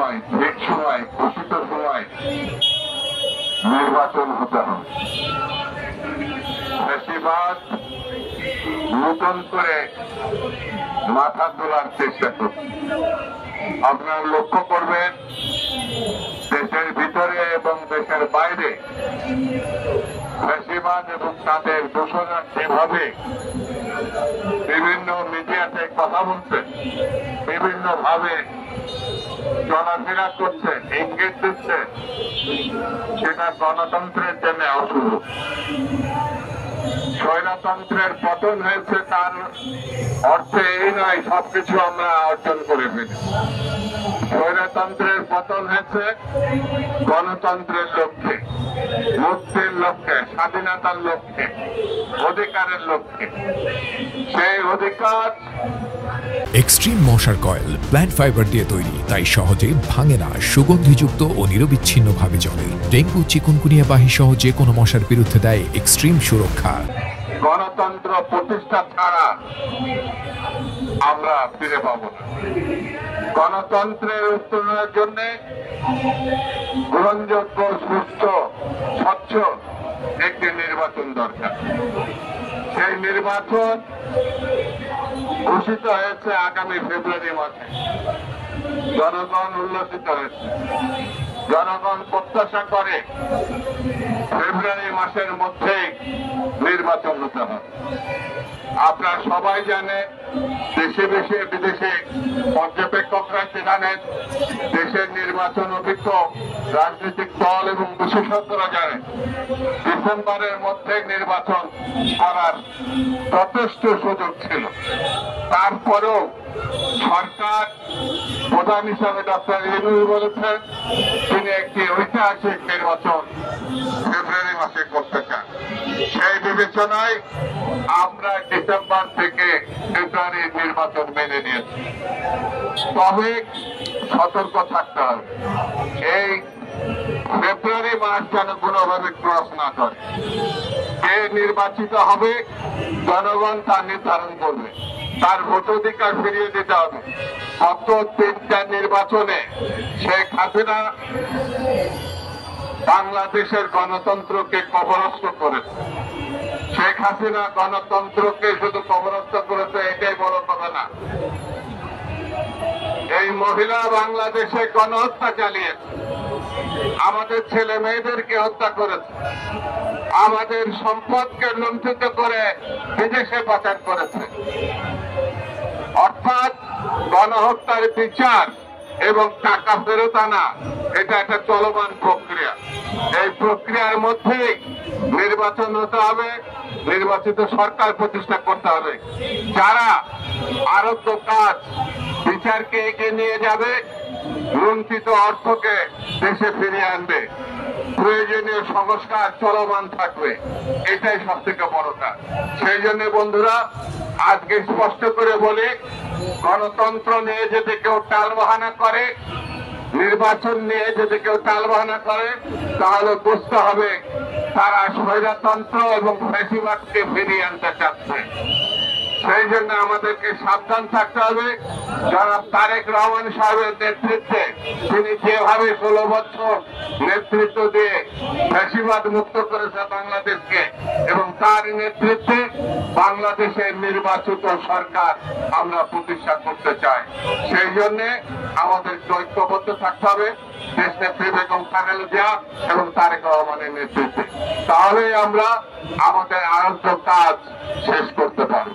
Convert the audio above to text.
সময় ঠিক সময় ঘোষিত সময় নির্বাচন হতে হবে। বেশিরভাগ নতুন করে মাথা তোলার চেষ্টা করছে। আপনারা লক্ষ্য করবেন দেশের ভিতরে এবং দেশের বাইরে বেশিরভাগ এবং তাদের দোষরা যেভাবে বিভিন্ন মিডিয়াতে কথা বলছে, বিভিন্ন ভাবে চলাফেরা করছে, ইঙ্গিত দিচ্ছে, সেটা গণতন্ত্রের জন্য অশুভ। স্বৈরতন্ত্রের পতন হয়েছে তার অর্থে এই নয় সবকিছু আমরা অর্জন করে ফেলি। স্বৈরতন্ত্রের পতন হয়েছে গণতন্ত্রের লক্ষ্যে, মুক্তির লক্ষ্যে, স্বাধীনতার লক্ষ্যে, অধিকারের লক্ষ্যে। সেই অধিকার এক্সট্রিম মশার কয়েল প্ল্যান্ট ফাইবার দিয়ে তৈরি, তাই সহজে ভাঙে না, সুগন্ধিযুক্ত ও নিরবিচ্ছিন্নভাবে জ্বলে। ডেঙ্গু, চিকুনগুনিয়া বাহি সহ যে কোনো মশার বিরুদ্ধে দেয় এক্সট্রিম সুরক্ষা। গণতন্ত্র প্রতিষ্ঠা ছাড়া আমরা ফিরে পাব না। গণতন্ত্রের উত্তরণের জন্য গ্রহণযোগ্য, সুস্থ, স্বচ্ছ একটি নির্বাচন দরকার। সেই নির্বাচন ঘোষিত হয়েছে আগামী ফেব্রুয়ারি মাসে। জনগণ উল্লসিত হয়েছে, জনগণ প্রত্যাশা করে ফেব্রুয়ারি মাসের মধ্যেই নির্বাচন হতে হবে। আপনারা সবাই জানেন, দেশে দেশে বিদেশে পর্যবেক্ষকরা জানেন, দেশের নির্বাচন অভিজ্ঞ রাজনৈতিক দল এবং বিশেষজ্ঞরা জানেন ডিসেম্বরের মধ্যে নির্বাচন করার যথেষ্ট সুযোগ ছিল। তারপরেও সরকার প্রধান হিসাবে ডক্টর ইউনূস বলেছেন তিনি একটি ঐতিহাসিক নির্বাচন ফেব্রুয়ারি মাসে করতে চান। সেই বিবেচনায় আমরা ডিসেম্বর থেকে ফেব্রুয়ারি নির্বাচন মেনে নিয়েছি। তবে সতর্ক থাকতে হবে, এই ফেব্রুয়ারি মাস যেন কোনোভাবে ক্রস না করে। কে নির্বাচিত হবে জনগণ তা নির্ধারণ করবে, তার ভোটাধিকার ফিরিয়ে দিতে হবে। গত 3টা নির্বাচনে শেখ হাসিনা বাংলাদেশের গণতন্ত্রকে কবরস্থ করেছে। শেখ হাসিনা গণতন্ত্রকে শুধু কবরস্থ করেছে এটাই বড় কথা না, এই মহিলা বাংলাদেশে গণহত্যা চালিয়েছে, আমাদের ছেলে মেয়েদেরকে হত্যা করেছে, আমাদের সম্পদকে লুণ্ঠিত করে বিদেশে পাচার করেছে। অর্থাৎ গণহত্যার বিচার এবং টাকা ফেরত আনা এটা একটা চলমান প্রক্রিয়া। এই প্রক্রিয়ার মধ্যেই নির্বাচন হতে হবে, নির্বাচিত সরকার প্রতিষ্ঠা করতে হবে। যারা আরোগ্য কাজ বিচারকে এগিয়ে নিয়ে যাবে, লুণ্ঠিত অর্থকে দেশে ফিরিয়ে আনবে, প্রয়োজনীয় সংস্কার চলমান থাকবে, এটাই সব থেকে বড় কাজ। সেই জন্য বন্ধুরা আজকে স্পষ্ট করে বলি, গণতন্ত্র নিয়ে যদি কেউ টালবাহানা করে, নির্বাচন নিয়ে যদি কেউ টালবাহানা করে, তাহলে বুঝতে হবে তারা স্বৈরতন্ত্র এবং ফ্যাসিবাদকে ফিরিয়ে আনতে চাচ্ছে। সেই জন্য আমাদেরকে সাবধান থাকতে হবে। জনাব তারেক রহমান সাহেবের নেতৃত্বে তিনি যেভাবে 16 বছর নেতৃত্ব দিয়ে ফ্যাসিবাদ মুক্ত করেছে বাংলাদেশকে, এবং তার নেতৃত্বে বাংলাদেশের নির্বাচিত সরকার আমরা প্রতিষ্ঠা করতে চাই। সেই জন্য আমাদের ঐক্যবদ্ধ থাকতে হবে দেশনেত্রী বেগম খালেদা জিয়া এবং তারেক রহমানের নেতৃত্বে। তাহলেই আমরা আমাদের আরোগ্য কাজ শেষ করতে পারব।